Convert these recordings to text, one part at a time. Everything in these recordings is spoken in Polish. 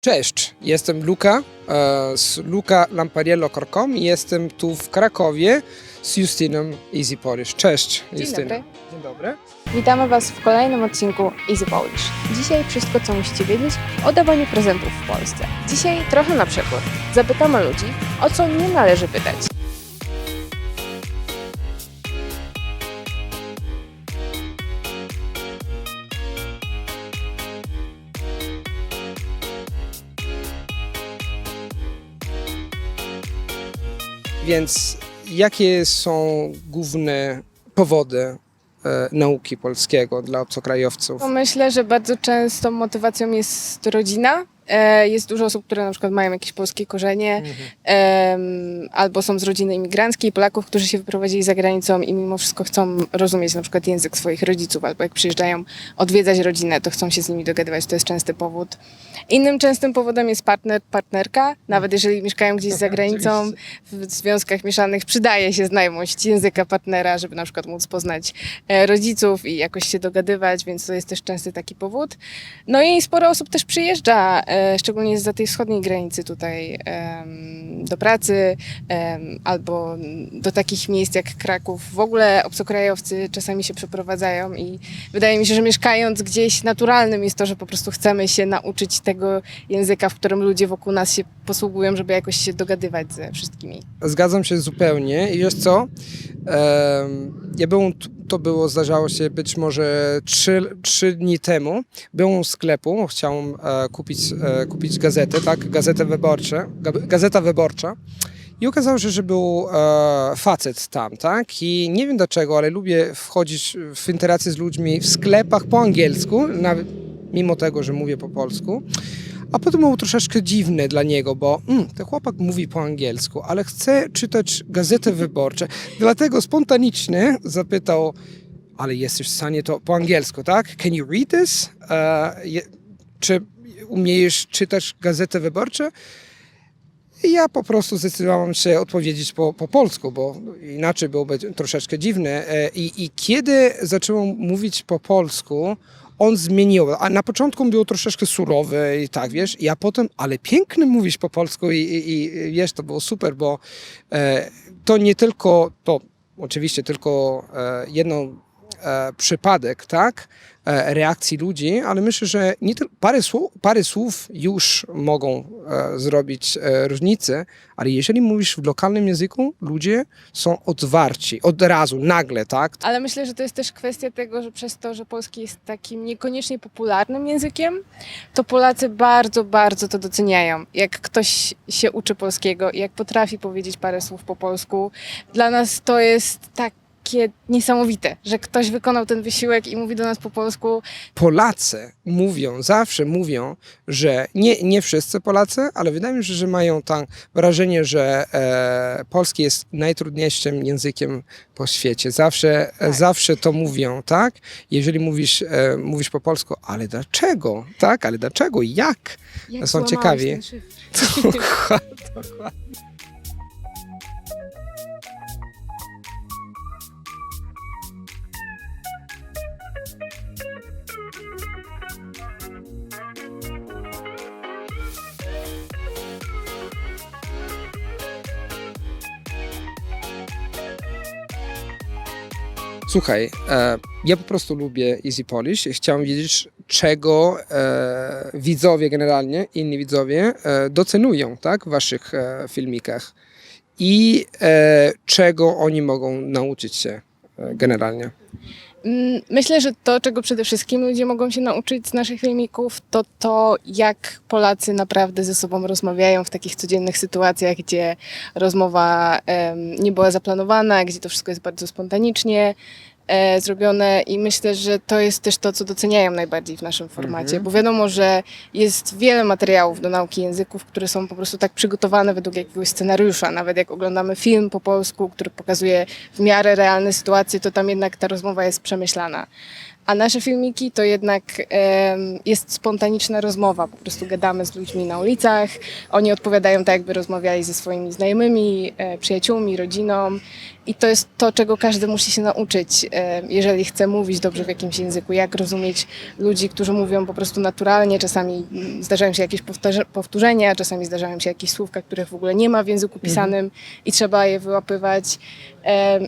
Cześć, jestem Luka z lukalampariello.com i jestem tu w Krakowie z Justyną Easy Polish. Cześć, Justyna. Dobry. Dzień dobry. Witamy Was w kolejnym odcinku Easy Polish. Dzisiaj wszystko, co musicie wiedzieć o dawaniu prezentów w Polsce. Dzisiaj trochę na przykład. Zapytamy ludzi, o co nie należy pytać. Więc jakie są główne powody nauki polskiego dla obcokrajowców? No myślę, że bardzo często motywacją jest rodzina. Jest dużo osób, które na przykład mają jakieś polskie korzenie albo są z rodziny imigranckiej, Polaków, którzy się wyprowadzili za granicą i mimo wszystko chcą rozumieć na przykład język swoich rodziców, albo jak przyjeżdżają odwiedzać rodzinę, to chcą się z nimi dogadywać. To jest częsty powód. Innym częstym powodem jest partner, partnerka. Nawet jeżeli mieszkają gdzieś za granicą, w związkach mieszanych przydaje się znajomość języka partnera, żeby na przykład móc poznać rodziców i jakoś się dogadywać, więc to jest też częsty taki powód. No i sporo osób też przyjeżdża, szczególnie zza tej wschodniej granicy tutaj do pracy albo do takich miejsc jak Kraków. W ogóle obcokrajowcy czasami się przeprowadzają i wydaje mi się, że mieszkając gdzieś naturalnym jest to, że po prostu chcemy się nauczyć tego języka, w którym ludzie wokół nas się posługują, żeby jakoś się dogadywać ze wszystkimi. Zgadzam się zupełnie i wiesz co? Zdarzało się być może 3 dni temu. Byłem w sklepu, chciałem kupić gazetę, tak? Gazeta Wyborcza. I okazało się, że był facet tam, tak? I nie wiem dlaczego, ale lubię wchodzić w interakcję z ludźmi w sklepach po angielsku, nawet mimo tego, że mówię po polsku. A potem było troszeczkę dziwne dla niego, bo ten chłopak mówi po angielsku, ale chce czytać gazetę wyborczą. Dlatego spontanicznie zapytał, ale jesteś w stanie to po angielsku, tak? Can you read this? Czy umiesz czytać gazetę wyborczą? I ja po prostu zdecydowałem się odpowiedzieć po polsku, bo inaczej byłoby troszeczkę dziwne. I kiedy zacząłem mówić po polsku, on zmienił, a na początku był troszeczkę surowy i tak, wiesz, a potem, ale piękny mówisz po polsku i wiesz, to było super, bo to nie tylko, to oczywiście tylko jedno przypadek, tak, reakcji ludzi, ale myślę, że nie tylko parę słów już mogą zrobić różnicę, ale jeżeli mówisz w lokalnym języku, ludzie są otwarci, od razu, nagle, tak? Ale myślę, że to jest też kwestia tego, że przez to, że polski jest takim niekoniecznie popularnym językiem, to Polacy bardzo, bardzo to doceniają. Jak ktoś się uczy polskiego i jak potrafi powiedzieć parę słów po polsku, dla nas to jest takie niesamowite, że ktoś wykonał ten wysiłek i mówi do nas po polsku. Polacy zawsze mówią, że nie wszyscy Polacy, ale wydaje mi się, że mają tam wrażenie, że polski jest najtrudniejszym językiem po świecie. Zawsze to mówią, tak? Jeżeli mówisz po polsku, ale dlaczego? Tak, ale dlaczego? Jak? Są ciekawi. Dokładnie. Słuchaj, ja po prostu lubię Easy Polish i chciałem wiedzieć, czego widzowie generalnie, inni widzowie docenują, tak, w waszych filmikach i czego oni mogą nauczyć się generalnie. Myślę, że to, czego przede wszystkim ludzie mogą się nauczyć z naszych filmików, to jak Polacy naprawdę ze sobą rozmawiają w takich codziennych sytuacjach, gdzie rozmowa nie była zaplanowana, gdzie to wszystko jest bardzo spontanicznie zrobione i myślę, że to jest też to, co doceniają najbardziej w naszym formacie, bo wiadomo, że jest wiele materiałów do nauki języków, które są po prostu tak przygotowane według jakiegoś scenariusza. Nawet jak oglądamy film po polsku, który pokazuje w miarę realne sytuacje, to tam jednak ta rozmowa jest przemyślana. A nasze filmiki to jednak jest spontaniczna rozmowa. Po prostu gadamy z ludźmi na ulicach, oni odpowiadają tak, jakby rozmawiali ze swoimi znajomymi, przyjaciółmi, rodziną. i to jest to, czego każdy musi się nauczyć, jeżeli chce mówić dobrze w jakimś języku, jak rozumieć ludzi, którzy mówią po prostu naturalnie, czasami zdarzają się jakieś powtórzenia, czasami zdarzają się jakieś słówka, których w ogóle nie ma w języku pisanym i trzeba je wyłapywać.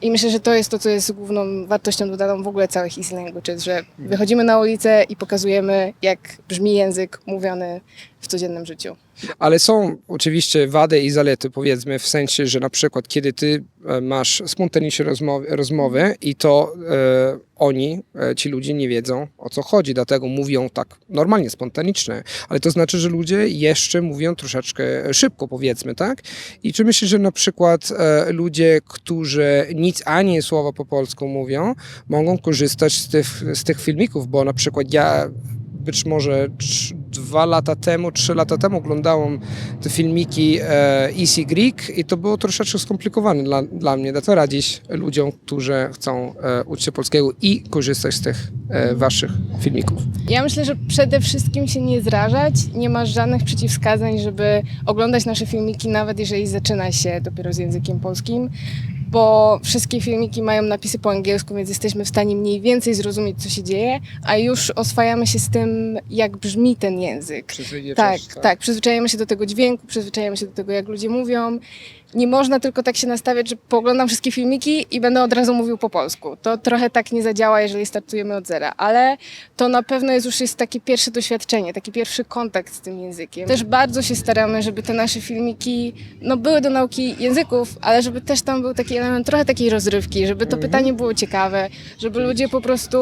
I myślę, że to jest to, co jest główną wartością dodaną w ogóle całych Easy Languages, że wychodzimy na ulicę i pokazujemy, jak brzmi język mówiony w codziennym życiu. Ale są oczywiście wady i zalety, powiedzmy, w sensie, że na przykład kiedy ty masz spontaniczne rozmowy i to oni, ci ludzie nie wiedzą, o co chodzi, dlatego mówią tak normalnie, spontanicznie, ale to znaczy, że ludzie jeszcze mówią troszeczkę szybko, powiedzmy, tak? I czy myślisz, że na przykład ludzie, którzy nic ani słowa po polsku mówią, mogą korzystać z tych filmików, bo na przykład ja być może 2 lata temu, 3 lata temu oglądałem te filmiki Easy Greek i to było troszeczkę skomplikowane dla mnie. Dlatego radzić ludziom, którzy chcą uczyć się polskiego i korzystać z tych waszych filmików. Ja myślę, że przede wszystkim się nie zrażać, nie masz żadnych przeciwwskazań, żeby oglądać nasze filmiki, nawet jeżeli zaczyna się dopiero z językiem polskim, bo wszystkie filmiki mają napisy po angielsku, więc jesteśmy w stanie mniej więcej zrozumieć, co się dzieje, a już oswajamy się z tym, jak brzmi ten język. Tak, przyzwyczajamy się do tego dźwięku, przyzwyczajamy się do tego, jak ludzie mówią. Nie można tylko tak się nastawiać, że pooglądam wszystkie filmiki i będę od razu mówił po polsku. To trochę tak nie zadziała, jeżeli startujemy od zera, ale to na pewno jest takie pierwsze doświadczenie, taki pierwszy kontakt z tym językiem. Też bardzo się staramy, żeby te nasze filmiki były do nauki języków, ale żeby też tam był taki element trochę takiej rozrywki, żeby to pytanie było ciekawe, żeby ludzie po prostu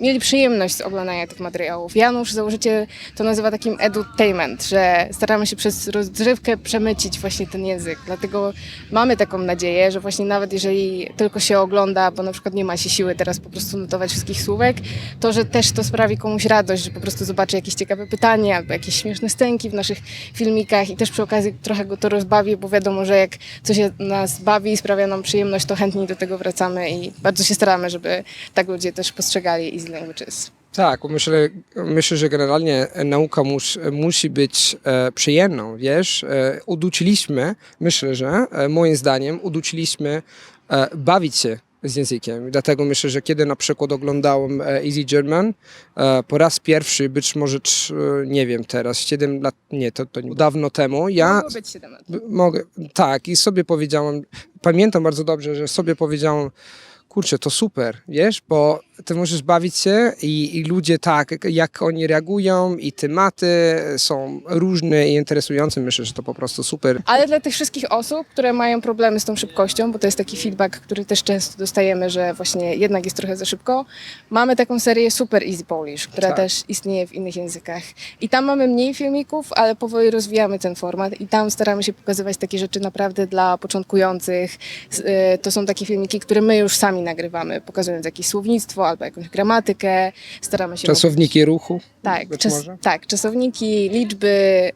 mieli przyjemność z oglądania tych materiałów. Janusz, założyciel, to nazywa takim edutainment, że staramy się przez rozrywkę przemycić właśnie ten język. Dlatego mamy taką nadzieję, że właśnie nawet jeżeli tylko się ogląda, bo na przykład nie ma się siły teraz po prostu notować wszystkich słówek, to że też to sprawi komuś radość, że po prostu zobaczy jakieś ciekawe pytanie albo jakieś śmieszne scenki w naszych filmikach i też przy okazji trochę go to rozbawi, bo wiadomo, że jak coś nas bawi i sprawia nam przyjemność, to chętniej do tego wracamy i bardzo się staramy, żeby tak ludzie też postrzegali Easy Languages. Tak, myślę, że generalnie nauka musi być przyjemną, wiesz. Uduczyliśmy, myślę, że moim zdaniem uduczyliśmy bawić się z językiem. Dlatego myślę, że kiedy na przykład oglądałem Easy German po raz pierwszy, być może, nie wiem teraz, 7 lat, nie, to dawno temu, Mogło być 7 lat. Tak, i sobie powiedziałem, pamiętam bardzo dobrze, że sobie powiedziałem, kurczę, to super, wiesz, bo ty możesz bawić się i ludzie tak, jak oni reagują i tematy są różne i interesujące. Myślę, że to po prostu super. Ale dla tych wszystkich osób, które mają problemy z tą szybkością, bo to jest taki feedback, który też często dostajemy, że właśnie jednak jest trochę za szybko, mamy taką serię Super Easy Polish, która też istnieje w innych językach. I tam mamy mniej filmików, ale powoli rozwijamy ten format i tam staramy się pokazywać takie rzeczy naprawdę dla początkujących. To są takie filmiki, które my już sami nagrywamy, pokazując jakieś słownictwo albo jakąś gramatykę. Staramy się Czasowniki ruchu? Tak, czasowniki, liczby,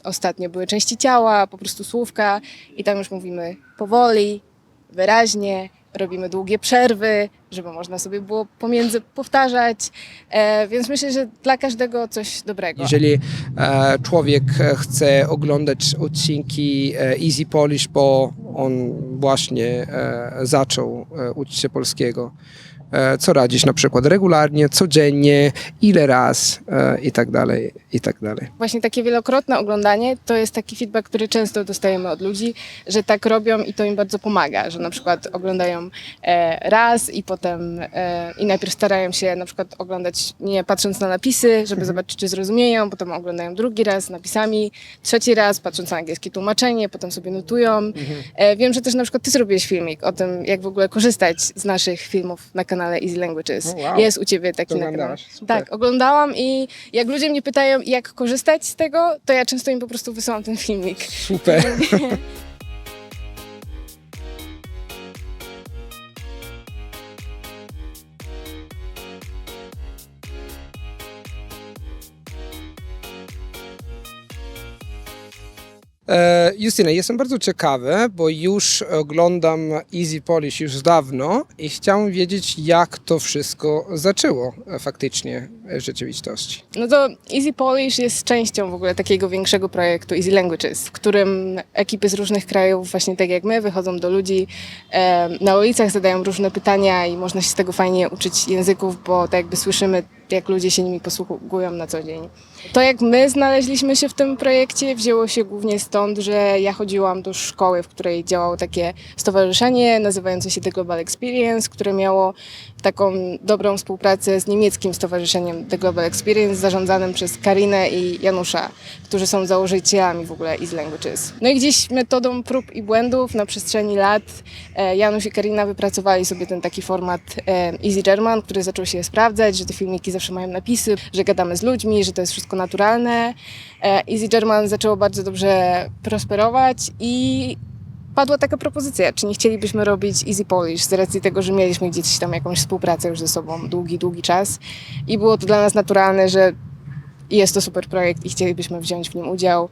ostatnio były części ciała, po prostu słówka i tam już mówimy powoli, wyraźnie, robimy długie przerwy, żeby można sobie było pomiędzy powtarzać, więc myślę, że dla każdego coś dobrego. Jeżeli człowiek chce oglądać odcinki Easy Polish, bo on właśnie zaczął uczyć się polskiego, co radzisz na przykład regularnie, codziennie, ile raz i tak dalej, i tak dalej. Właśnie takie wielokrotne oglądanie to jest taki feedback, który często dostajemy od ludzi, że tak robią i to im bardzo pomaga, że na przykład oglądają raz i potem i najpierw starają się na przykład oglądać nie patrząc na napisy, żeby zobaczyć, czy zrozumieją, potem oglądają drugi raz z napisami, trzeci raz patrząc na angielskie tłumaczenie, potem sobie notują. Wiem, że też na przykład ty zrobiłeś filmik o tym, jak w ogóle korzystać z naszych filmów na kanale Easy Languages. Wow. Jest u ciebie taki na kanale. Tak, oglądałam i jak ludzie mnie pytają, jak korzystać z tego, to ja często im po prostu wysyłam ten filmik. Super. Justyna, jestem bardzo ciekawy, bo już oglądam Easy Polish już dawno i chciałem wiedzieć, jak to wszystko zaczęło faktycznie w rzeczywistości. No to Easy Polish jest częścią w ogóle takiego większego projektu Easy Languages, w którym ekipy z różnych krajów, właśnie tak jak my, wychodzą do ludzi na ulicach, zadają różne pytania i można się z tego fajnie uczyć języków, bo tak jakby słyszymy, jak ludzie się nimi posługują na co dzień. To jak my znaleźliśmy się w tym projekcie wzięło się głównie stąd, że ja chodziłam do szkoły, w której działało takie stowarzyszenie nazywające się The Global Experience, które miało taką dobrą współpracę z niemieckim stowarzyszeniem The Global Experience zarządzanym przez Karinę i Janusza, którzy są założycielami w ogóle Easy Languages. No i gdzieś metodą prób i błędów na przestrzeni lat Janusz i Karina wypracowali sobie ten taki format Easy German, który zaczął się sprawdzać, że te filmiki zawsze mają napisy, że gadamy z ludźmi, że to jest wszystko naturalne. Easy German zaczęło bardzo dobrze prosperować i padła taka propozycja, czy nie chcielibyśmy robić Easy Polish z racji tego, że mieliśmy gdzieś tam jakąś współpracę już ze sobą długi czas i było to dla nas naturalne, że jest to super projekt i chcielibyśmy wziąć w nim udział.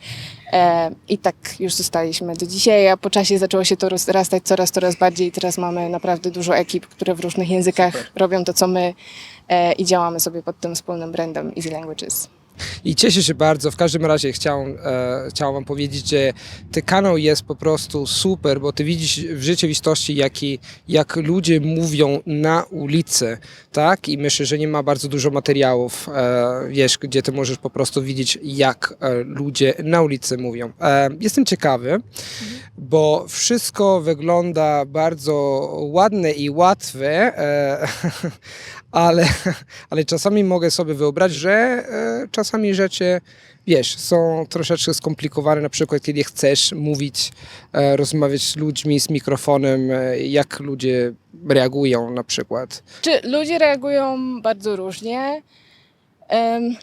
I tak już zostaliśmy do dzisiaj, a po czasie zaczęło się to rozrastać coraz bardziej i teraz mamy naprawdę dużo ekip, które w różnych językach robią to, co my i działamy sobie pod tym wspólnym brandem Easy Languages. I cieszę się bardzo. W każdym razie chciałem wam powiedzieć, że ten kanał jest po prostu super, bo ty widzisz w rzeczywistości, jak ludzie mówią na ulicy, tak? I myślę, że nie ma bardzo dużo materiałów, wiesz, gdzie ty możesz po prostu widzieć, jak ludzie na ulicy mówią. Jestem ciekawy, bo wszystko wygląda bardzo ładne i łatwe, ale czasami mogę sobie wyobrazić, że czasami rzeczy, wiesz, są troszeczkę skomplikowane, na przykład kiedy chcesz mówić, rozmawiać z ludźmi z mikrofonem, jak ludzie reagują na przykład. Czy ludzie reagują bardzo różnie?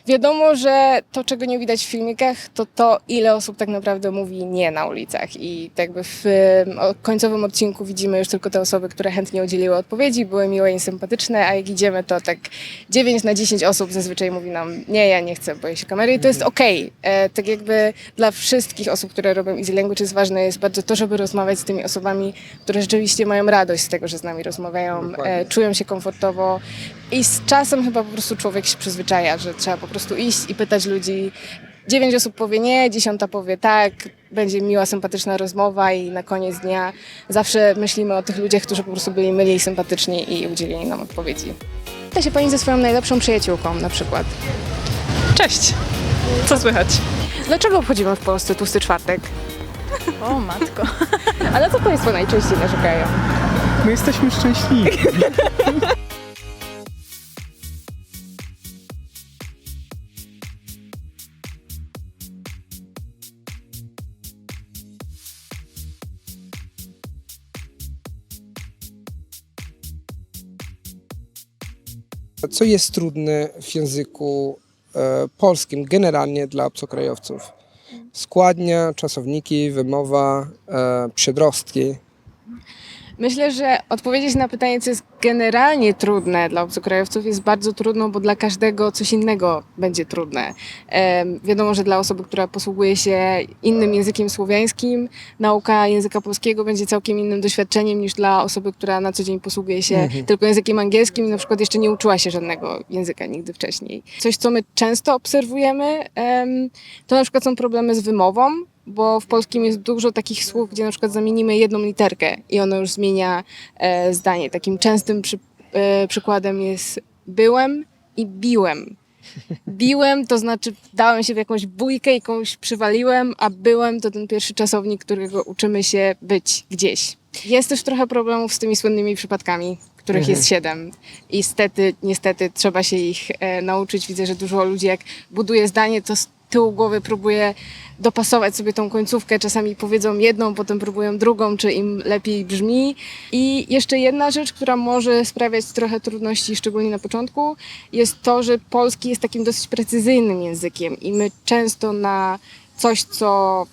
Wiadomo, że to, czego nie widać w filmikach, to ile osób tak naprawdę mówi nie na ulicach i tak jakby w końcowym odcinku widzimy już tylko te osoby, które chętnie udzieliły odpowiedzi, były miłe i sympatyczne, a jak idziemy, to tak 9 na 10 osób zazwyczaj mówi nam nie, ja nie chcę, boję się kamery i to jest okej. Tak jakby dla wszystkich osób, które robią Easy Languages ważne jest bardzo to, żeby rozmawiać z tymi osobami, które rzeczywiście mają radość z tego, że z nami rozmawiają, czują się komfortowo i z czasem chyba po prostu człowiek się przyzwyczaja, że trzeba po prostu iść i pytać ludzi. 9 osób powie nie, 10 powie tak, będzie miła, sympatyczna rozmowa i na koniec dnia zawsze myślimy o tych ludziach, którzy po prostu byli mniej sympatyczni i udzielili nam odpowiedzi. Pyta się pani ze swoją najlepszą przyjaciółką na przykład. Cześć! Co słychać? Dlaczego obchodzimy w Polsce Tłusty Czwartek? O matko. A na co państwo najczęściej narzekają? My jesteśmy szczęśliwi. Co jest trudne w języku polskim generalnie dla obcokrajowców? Składnia, czasowniki, wymowa, przedrostki. Myślę, że odpowiedzieć na pytanie, co jest generalnie trudne dla obcokrajowców, jest bardzo trudno, bo dla każdego coś innego będzie trudne. Wiadomo, że dla osoby, która posługuje się innym językiem słowiańskim, nauka języka polskiego będzie całkiem innym doświadczeniem niż dla osoby, która na co dzień posługuje się tylko językiem angielskim i na przykład jeszcze nie uczyła się żadnego języka nigdy wcześniej. Coś, co my często obserwujemy, to na przykład są problemy z wymową, bo w polskim jest dużo takich słów, gdzie na przykład zamienimy jedną literkę i ono już zmienia zdanie. Takim częstym przykładem jest byłem i biłem. Biłem to znaczy dałem się w jakąś bójkę i komuś przywaliłem, a byłem to ten pierwszy czasownik, którego uczymy się być gdzieś. Jest też trochę problemów z tymi słynnymi przypadkami, których jest 7. I niestety trzeba się ich nauczyć. Widzę, że dużo ludzi jak buduje zdanie, to z tyłu głowy próbuje dopasować sobie tą końcówkę. Czasami powiedzą jedną, potem próbują drugą, czy im lepiej brzmi. I jeszcze jedna rzecz, która może sprawiać trochę trudności, szczególnie na początku, jest to, że polski jest takim dosyć precyzyjnym językiem i my często na coś, co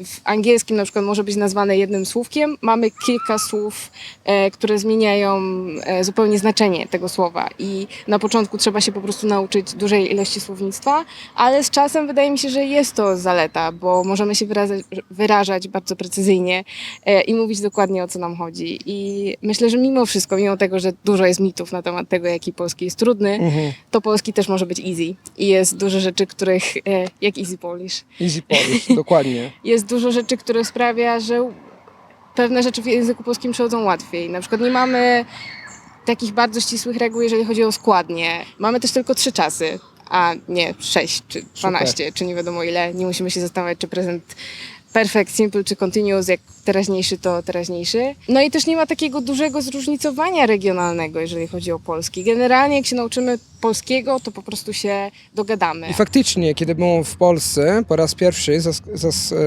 w angielskim na przykład może być nazwane jednym słówkiem, mamy kilka słów, które zmieniają zupełnie znaczenie tego słowa i na początku trzeba się po prostu nauczyć dużej ilości słownictwa, ale z czasem wydaje mi się, że jest to zaleta, bo możemy się wyrażać bardzo precyzyjnie i mówić dokładnie, o co nam chodzi. I myślę, że mimo wszystko, mimo tego, że dużo jest mitów na temat tego, jaki polski jest trudny, to polski też może być easy. I jest dużo rzeczy, których, jak easy Polish, Easy Polish, dokładnie. jest dużo rzeczy, które sprawia, że pewne rzeczy w języku polskim przechodzą łatwiej. Na przykład nie mamy takich bardzo ścisłych reguł, jeżeli chodzi o składnie. Mamy też tylko 3 czasy, a nie 6 czy 12, czy nie wiadomo ile. Nie musimy się zastanawiać, czy prezent perfect, simple czy continuous, jak teraźniejszy to teraźniejszy. No i też nie ma takiego dużego zróżnicowania regionalnego, jeżeli chodzi o polski. Generalnie jak się nauczymy polskiego, to po prostu się dogadamy. I faktycznie, kiedy byłem w Polsce po raz pierwszy,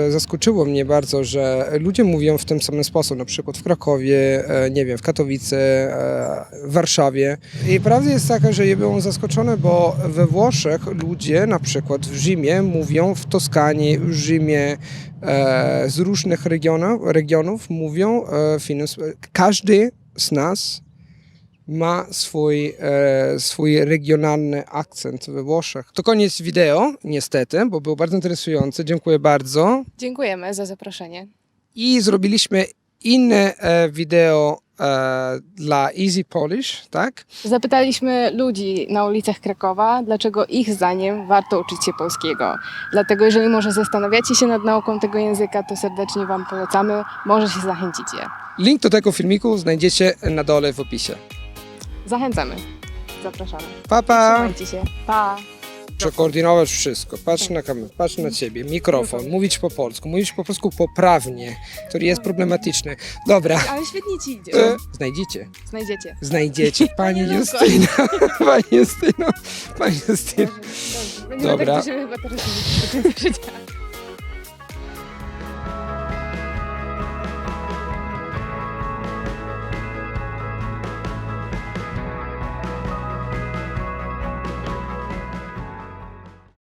zaskoczyło mnie bardzo, że ludzie mówią w tym samym sposób, na przykład w Krakowie, nie wiem, w Katowice, w Warszawie. I prawda jest taka, że ja byłem zaskoczony, bo we Włoszech ludzie, na przykład w Rzymie, mówią w Toskanii, w Rzymie, z różnych regionów mówią każdy z nas ma swój regionalny akcent we Włoszech. To koniec wideo, niestety, bo był bardzo interesujący. Dziękuję bardzo. Dziękujemy za zaproszenie. I zrobiliśmy inne wideo dla Easy Polish, tak? Zapytaliśmy ludzi na ulicach Krakowa, dlaczego ich zdaniem warto uczyć się polskiego. Dlatego jeżeli może zastanawiacie się nad nauką tego języka, to serdecznie Wam polecamy, może się zachęcicie. Link do tego filmiku znajdziecie na dole w opisie. Zachęcamy. Zapraszamy. Pa, pa! Trzymajcie się. Pa! Muszę koordynować wszystko. Patrz na kamerę, patrz na ciebie, mikrofon, mówić po polsku poprawnie, który jest problematyczny. Dobra. Ale świetnie Ci idzie. Znajdziecie. Znajdziecie. Pani Panie Justyno. Pani Justyno. Pani Justyno. Będziemy Dobra. tak do siebie chyba teraz mówić do końca życia.